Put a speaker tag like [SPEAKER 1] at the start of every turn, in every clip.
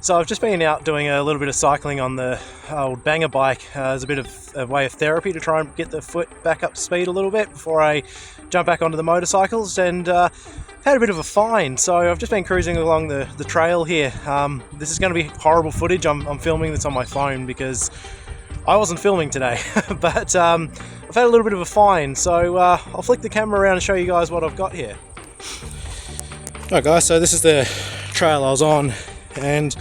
[SPEAKER 1] So I've just been out doing a little bit of cycling on the old banger bike as a bit of a way of therapy to try and get the foot back up to speed a little bit before I jump back onto the motorcycles, and had a bit of a fine. So I've just been cruising along the trail here. This is going to be horrible footage. I'm filming this on my phone because I wasn't filming today, but I've had a little bit of a fine, so I'll flick the camera around and show you guys what I've got here. Alright guys, so this is the trail I was on, and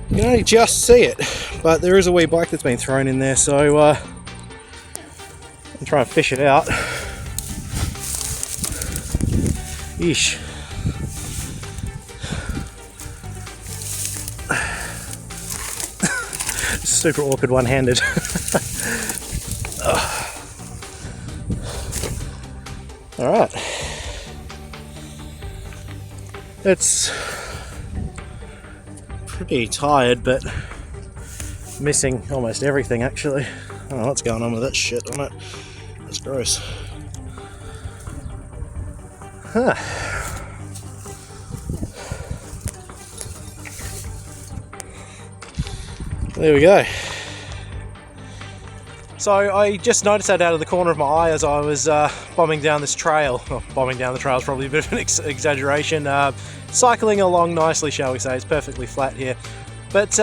[SPEAKER 1] you can only just see it, but there is a wee bike that's been thrown in there, so I'm trying to fish it out. Yeesh. Super awkward one-handed. Alright. It's pretty tired, but missing almost everything actually. I don't know what's going on with that shit on it. That's gross. Huh. There we go. So I just noticed that out of the corner of my eye as I was bombing down this trail. Well, bombing down the trail is probably a bit of an exaggeration. Cycling along nicely, shall we say. It's perfectly flat here. But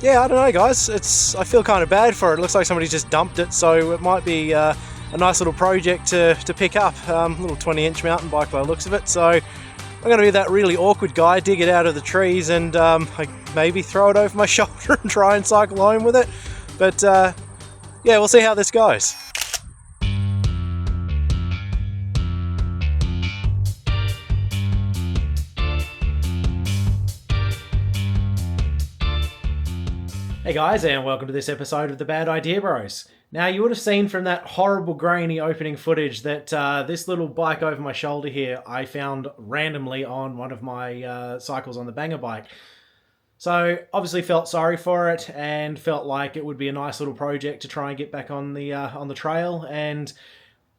[SPEAKER 1] yeah, I don't know guys, I feel kind of bad for it. It looks like somebody just dumped it, so it might be a nice little project to pick up. Little 20-inch mountain bike by the looks of it. So I'm going to be that really awkward guy, dig it out of the trees, and I maybe throw it over my shoulder and try and cycle home with it. But yeah, we'll see how this goes. Hey guys, and welcome to this episode of the Bad Idea Bros. Now, you would have seen from that horrible grainy opening footage that this little bike over my shoulder here I found randomly on one of my cycles on the banger bike. So obviously felt sorry for it and felt like it would be a nice little project to try and get back on the trail. And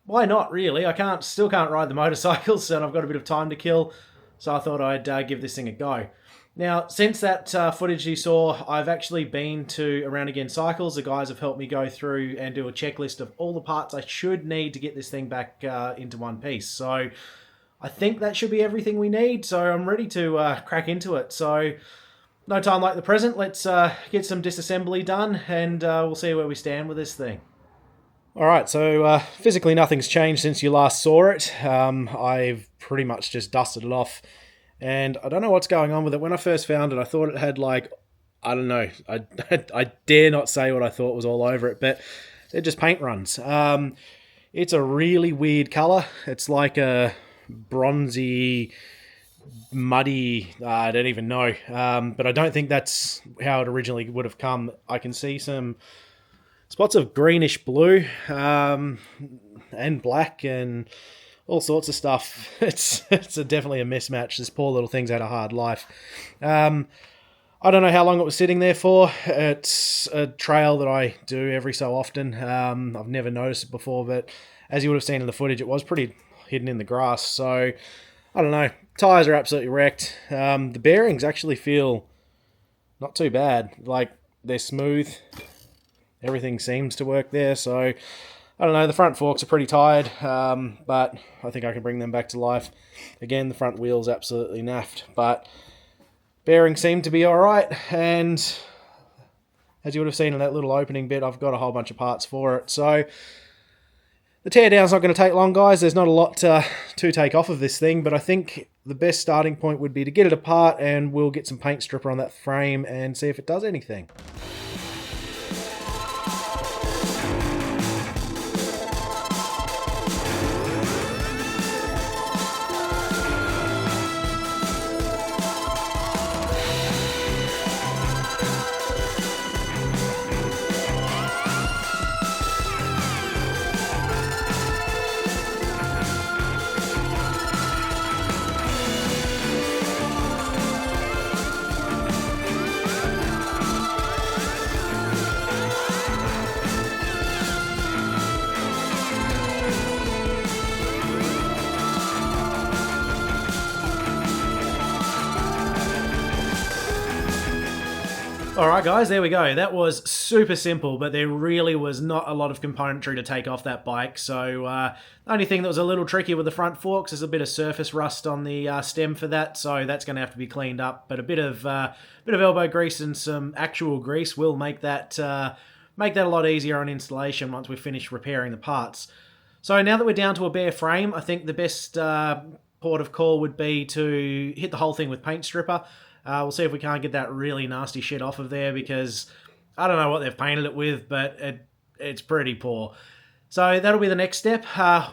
[SPEAKER 1] why not, really? I still can't ride the motorcycles, and I've got a bit of time to kill, so I thought I'd give this thing a go. Now, since that footage you saw, I've actually been to Around Again Cycles. The guys have helped me go through and do a checklist of all the parts I should need to get this thing back into one piece. So I think that should be everything we need, so I'm ready to crack into it. So no time like the present, let's get some disassembly done, and we'll see where we stand with this thing. Alright, so physically nothing's changed since you last saw it. I've pretty much just dusted it off. And I don't know what's going on with it. When I first found it, I thought it had like, I don't know, I dare not say what I thought was all over it, but they're just paint runs. It's a really weird colour. It's like a bronzy, muddy, I don't even know. But I don't think that's how it originally would have come. I can see some spots of greenish blue and black and all sorts of stuff. It's definitely a mismatch. This poor little thing's had a hard life. I don't know how long it was sitting there for. It's a trail that I do every so often. I've never noticed it before, but as you would have seen in the footage, it was pretty hidden in the grass. So, I don't know. Tyres are absolutely wrecked. The bearings actually feel not too bad. Like, they're smooth. Everything seems to work there, so I don't know, the front forks are pretty tired, but I think I can bring them back to life. Again, the front wheel's absolutely naffed, but bearings seem to be alright, and as you would have seen in that little opening bit, I've got a whole bunch of parts for it. So the teardown's not going to take long, guys. There's not a lot to take off of this thing, but I think the best starting point would be to get it apart, and we'll get some paint stripper on that frame and see if it does anything. Alright guys, there we go. That was super simple, but there really was not a lot of componentry to take off that bike. So the only thing that was a little tricky with the front forks is a bit of surface rust on the stem for that, so that's going to have to be cleaned up. But a bit of elbow grease and some actual grease will make that a lot easier on installation once we've finished repairing the parts. So now that we're down to a bare frame, I think the best port of call would be to hit the whole thing with paint stripper. We'll see if we can't get that really nasty shit off of there, because I don't know what they've painted it with, but it's pretty poor. So that'll be the next step.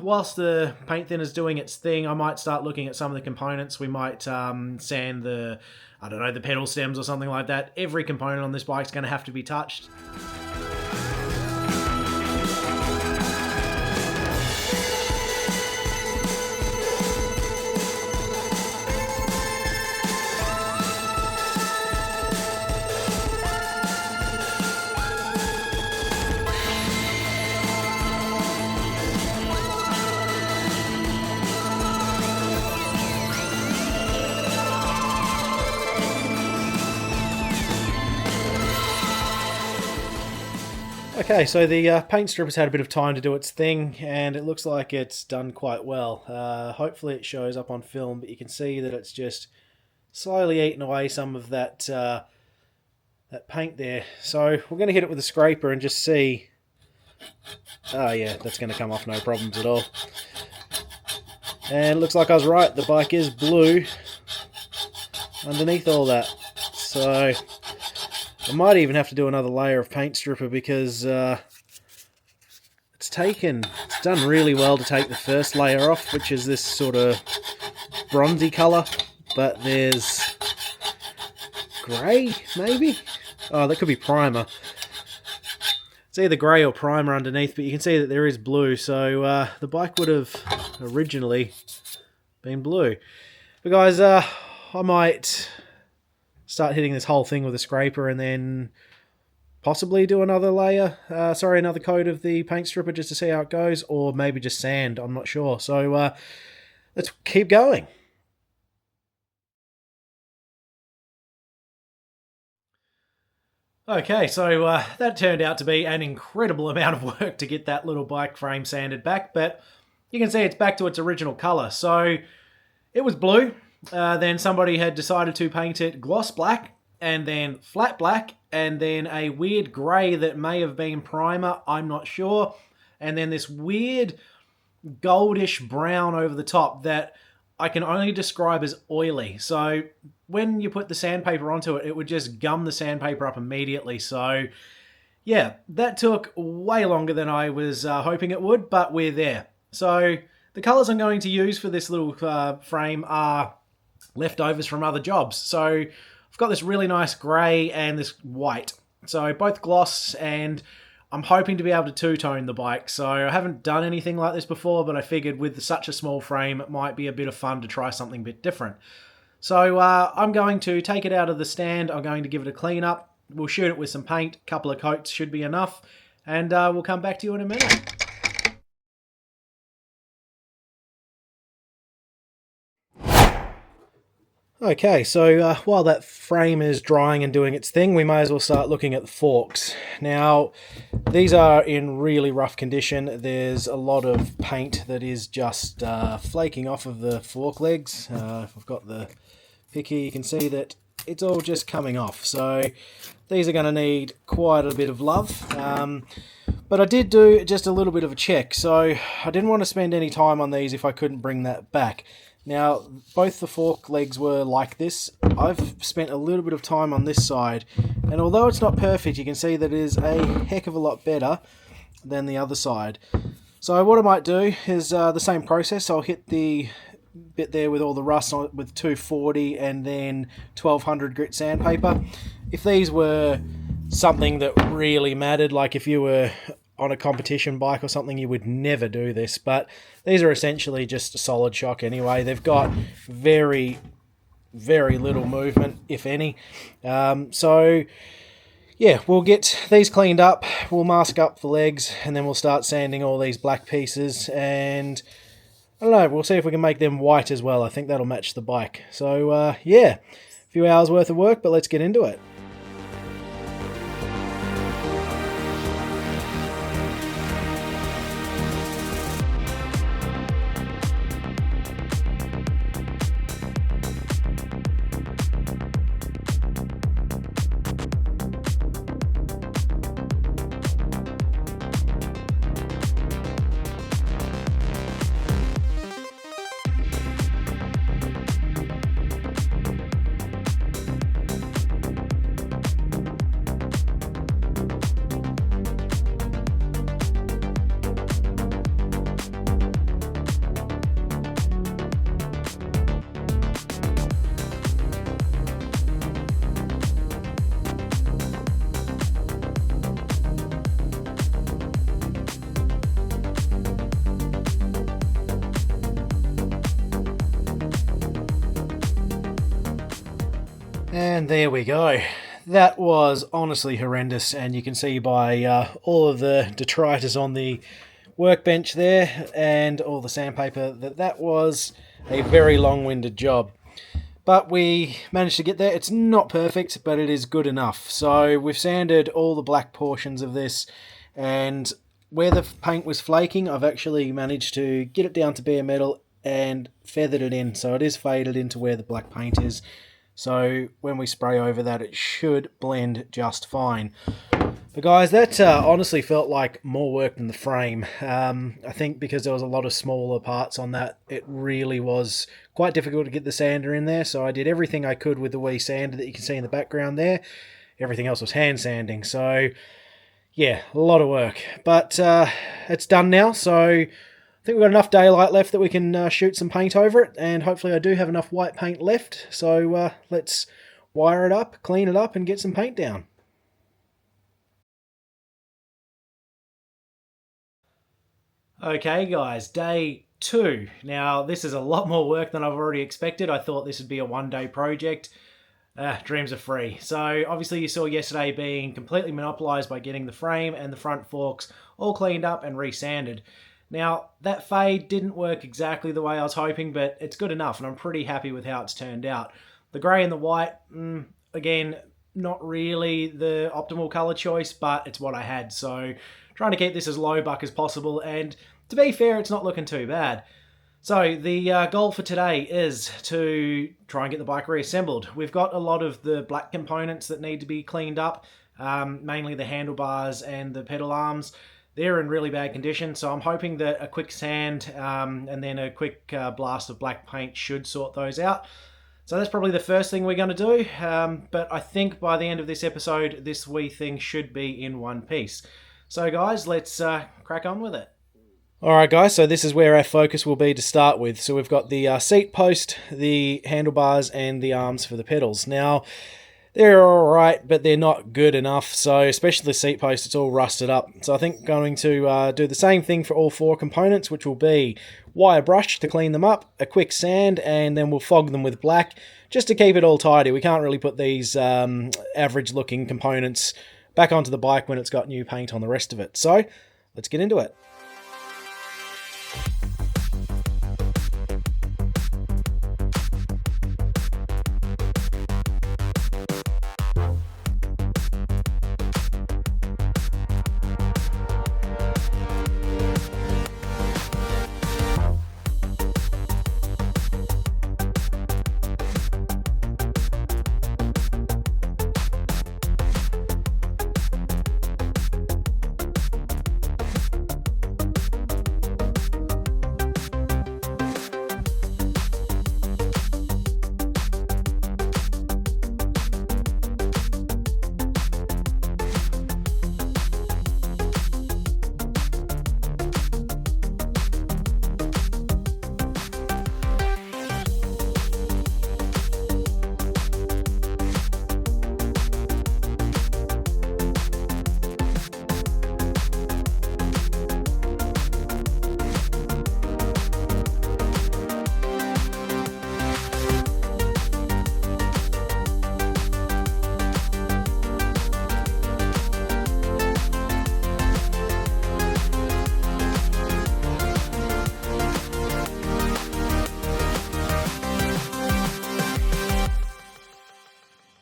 [SPEAKER 1] Whilst the paint thinner's doing its thing, I might start looking at some of the components. We might sand the pedal stems or something like that. Every component on this bike's going to have to be touched. Okay, so the paint strip has had a bit of time to do its thing, and it looks like it's done quite well. Hopefully it shows up on film, but you can see that it's just slowly eaten away some of that that paint there. So we're going to hit it with a scraper and just see. Oh yeah, that's going to come off no problems at all. And it looks like I was right, the bike is blue underneath all that. So I might even have to do another layer of paint stripper, because it's done really well to take the first layer off, which is this sort of bronzy colour, but there's grey, maybe? Oh, that could be primer. It's either grey or primer underneath, but you can see that there is blue, so the bike would have originally been blue. But guys, I might start hitting this whole thing with a scraper and then possibly do another another coat of the paint stripper just to see how it goes, or maybe just sand, I'm not sure. So let's keep going. Okay, so that turned out to be an incredible amount of work to get that little bike frame sanded back, but you can see it's back to its original colour. So it was blue. Then somebody had decided to paint it gloss black, and then flat black, and then a weird grey that may have been primer, I'm not sure, and then this weird goldish brown over the top that I can only describe as oily. So when you put the sandpaper onto it, it would just gum the sandpaper up immediately. So yeah, that took way longer than I was hoping it would, but we're there. So the colours I'm going to use for this little frame are leftovers from other jobs. So I've got this really nice grey and this white. So both gloss, and I'm hoping to be able to two-tone the bike. So I haven't done anything like this before, but I figured with such a small frame, it might be a bit of fun to try something a bit different. So I'm going to take it out of the stand. I'm going to give it a clean up. We'll shoot it with some paint. A couple of coats should be enough. And we'll come back to you in a minute. Okay, so while that frame is drying and doing its thing, we may as well start looking at the forks. Now, these are in really rough condition. There's a lot of paint that is just flaking off of the fork legs. If I've got the pick here, you can see that it's all just coming off. So these are going to need quite a bit of love. But I did do just a little bit of a check, so I didn't want to spend any time on these if I couldn't bring that back. Now, both the fork legs were like this. I've spent a little bit of time on this side, and although it's not perfect, you can see that it is a heck of a lot better than the other side. So what I might do is the same process. I'll hit the bit there with all the rust on it with 240 and then 1200 grit sandpaper. If these were something that really mattered, like if you were on a competition bike or something, you would never do this, but these are essentially just a solid shock anyway. They've got very, very little movement, if any. So yeah, we'll get these cleaned up, we'll mask up the legs, and then we'll start sanding all these black pieces, and I don't know, we'll see if we can make them white as well. I think that'll match the bike. So yeah, a few hours worth of work, but let's get into it. And there we go. That was honestly horrendous, and you can see by all of the detritus on the workbench there and all the sandpaper that was a very long-winded job. But we managed to get there. It's not perfect, but it is good enough. So we've sanded all the black portions of this, and where the paint was flaking, I've actually managed to get it down to bare metal and feathered it in. So it is faded into where the black paint is. So when we spray over that, it should blend just fine. But guys, that honestly felt like more work than the frame. I think because there was a lot of smaller parts on that, it really was quite difficult to get the sander in there. So I did everything I could with the wee sander that you can see in the background there. Everything else was hand sanding. So yeah, a lot of work. But it's done now, so I think we've got enough daylight left that we can shoot some paint over it, and hopefully I do have enough white paint left, so let's wire it up, clean it up, and get some paint down. Okay guys, day 2. Now this is a lot more work than I've already expected. I thought this would be a one-day project. Dreams are free. So obviously you saw yesterday being completely monopolised by getting the frame and the front forks all cleaned up and resanded. Now, that fade didn't work exactly the way I was hoping, but it's good enough, and I'm pretty happy with how it's turned out. The grey and the white, again, not really the optimal colour choice, but it's what I had. So, trying to keep this as low buck as possible, and to be fair, it's not looking too bad. So, the goal for today is to try and get the bike reassembled. We've got a lot of the black components that need to be cleaned up, mainly the handlebars and the pedal arms. They're in really bad condition, so I'm hoping that a quick sand and then a quick blast of black paint should sort those out. So that's probably the first thing we're going to do, but I think by the end of this episode, this wee thing should be in one piece. So guys, let's crack on with it. Alright guys, so this is where our focus will be to start with. So we've got the seat post, the handlebars, and the arms for the pedals. Now, they're alright, but they're not good enough, so especially the seat post, it's all rusted up. So I think I'm going to do the same thing for all 4 components, which will be wire brush to clean them up, a quick sand, and then we'll fog them with black, just to keep it all tidy. We can't really put these average-looking components back onto the bike when it's got new paint on the rest of it. So, let's get into it.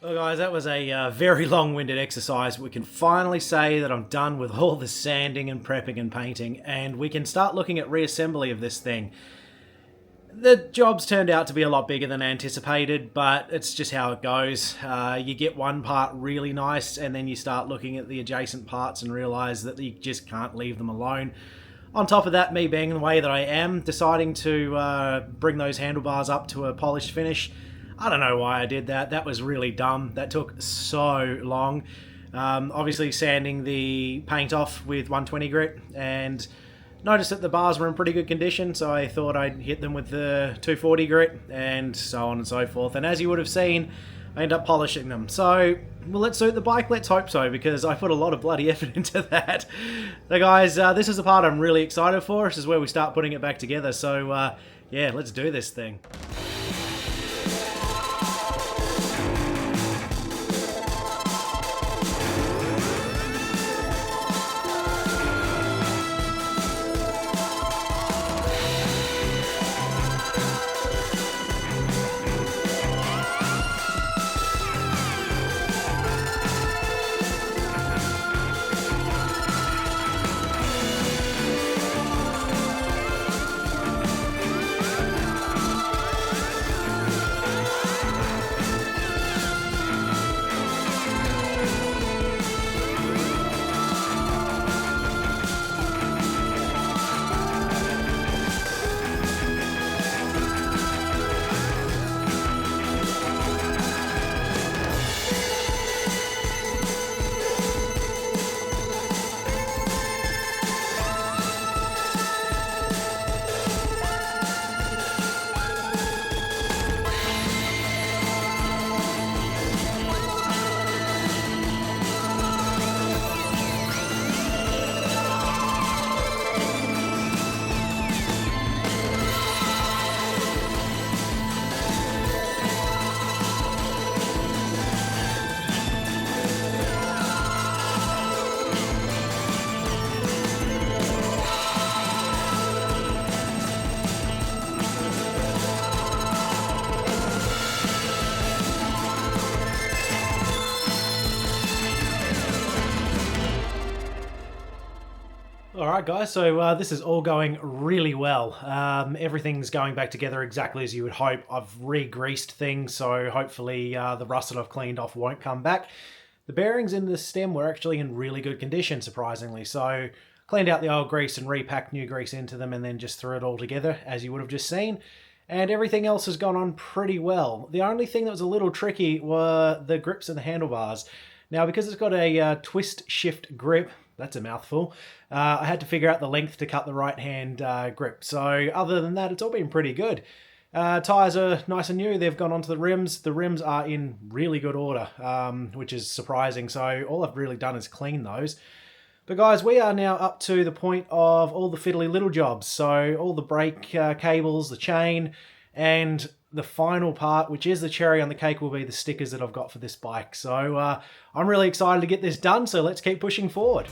[SPEAKER 1] Well guys, that was a very long-winded exercise. We can finally say that I'm done with all the sanding and prepping and painting, and we can start looking at reassembly of this thing. The job's turned out to be a lot bigger than anticipated, but it's just how it goes. You get one part really nice, and then you start looking at the adjacent parts and realise that you just can't leave them alone. On top of that, me being the way that I am, deciding to bring those handlebars up to a polished finish, I don't know why I did that. That was really dumb. That took so long. Obviously sanding the paint off with 120 grit, and noticed that the bars were in pretty good condition, so I thought I'd hit them with the 240 grit, and so on and so forth. And as you would have seen, I ended up polishing them. So, will it suit the bike? Let's hope so, because I put a lot of bloody effort into that. So guys, this is the part I'm really excited for. This is where we start putting it back together. So, yeah, let's do this thing. Alright guys, so this is all going really well. Everything's going back together exactly as you would hope. I've re-greased things, so hopefully the rust that I've cleaned off won't come back. The bearings in the stem were actually in really good condition, surprisingly. So cleaned out the old grease and repacked new grease into them and then just threw it all together, as you would have just seen. And everything else has gone on pretty well. The only thing that was a little tricky were the grips and the handlebars. Now, because it's got a twist shift grip, that's a mouthful, I had to figure out the length to cut the right hand grip. So other than that, it's all been pretty good. Tyres are nice and new. They've gone onto the rims. The rims are in really good order, which is surprising. So all I've really done is clean those. But guys, we are now up to the point of all the fiddly little jobs. So all the brake cables, the chain, and the final part, which is the cherry on the cake, will be the stickers that I've got for this bike. So I'm really excited to get this done, so let's keep pushing forward.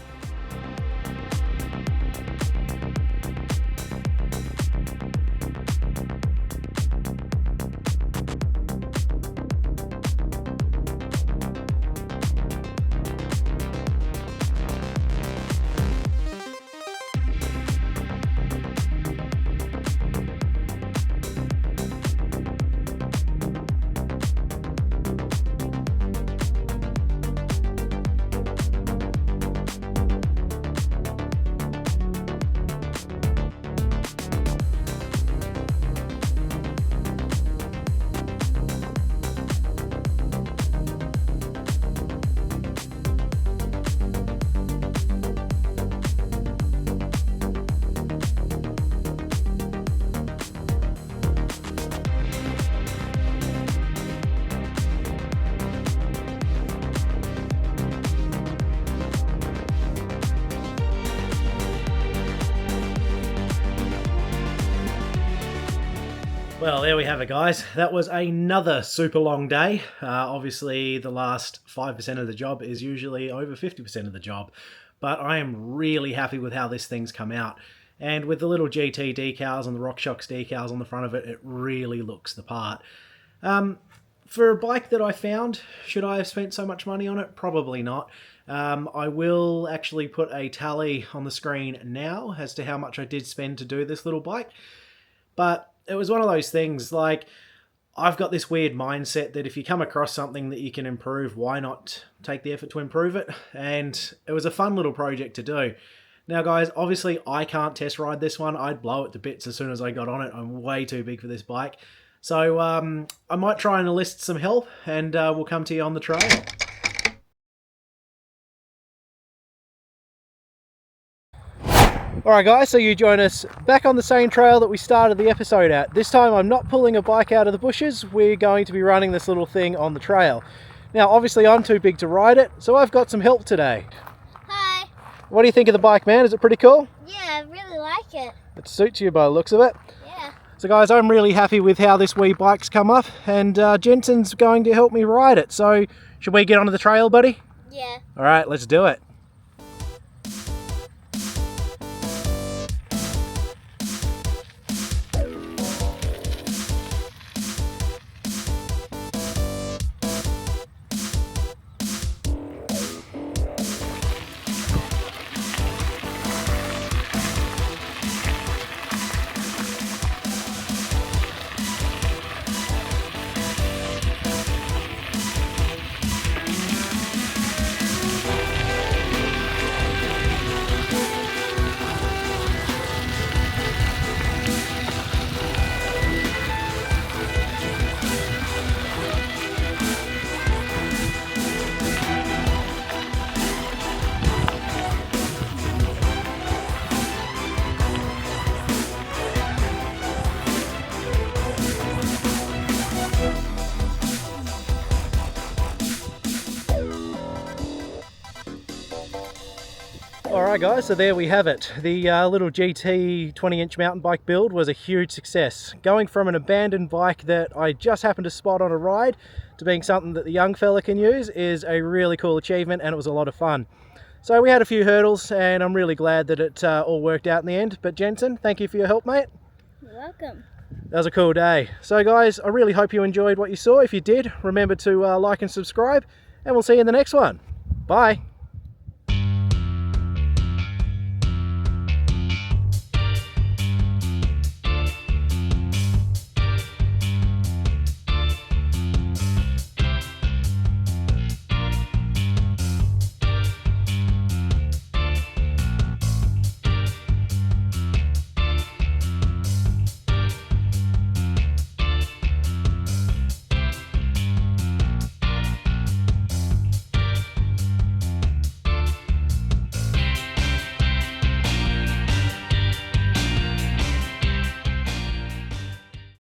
[SPEAKER 1] Well, there we have it, guys. That was another super long day. Obviously, the last 5% of the job is usually over 50% of the job. But I am really happy with how this thing's come out. And with the little GT decals and the RockShox decals on the front of it, it really looks the part. For a bike that I found, should I have spent so much money on it? Probably not. I will actually put a tally on the screen now as to how much I did spend to do this little bike. But it was one of those things, like, I've got this weird mindset that if you come across something that you can improve, why not take the effort to improve it? And it was a fun little project to do. Now, guys, obviously I can't test ride this one. I'd blow it to bits as soon as I got on it. I'm way too big for this bike. So I might try and enlist some help, and we'll come to you on the trail. Alright guys, so you join us back on the same trail that we started the episode at. This time I'm not pulling a bike out of the bushes, we're going to be running this little thing on the trail. Now obviously I'm too big to ride it, so I've got some help today.
[SPEAKER 2] Hi.
[SPEAKER 1] What do you think of the bike, man? Is it pretty cool?
[SPEAKER 2] Yeah, I really like it.
[SPEAKER 1] It suits you by the looks of it.
[SPEAKER 2] Yeah.
[SPEAKER 1] So guys, I'm really happy with how this wee bike's come up, and Jensen's going to help me ride it. So should we get onto the trail, buddy?
[SPEAKER 2] Yeah.
[SPEAKER 1] Alright, let's do it. Alright guys, so there we have it. The little GT 20-inch mountain bike build was a huge success. Going from an abandoned bike that I just happened to spot on a ride to being something that the young fella can use is a really cool achievement, and it was a lot of fun. So we had a few hurdles, and I'm really glad that it all worked out in the end. But Jensen, thank you for your help, mate.
[SPEAKER 2] You're welcome.
[SPEAKER 1] That was a cool day. So guys, I really hope you enjoyed what you saw. If you did, remember to like and subscribe, and we'll see you in the next one. Bye.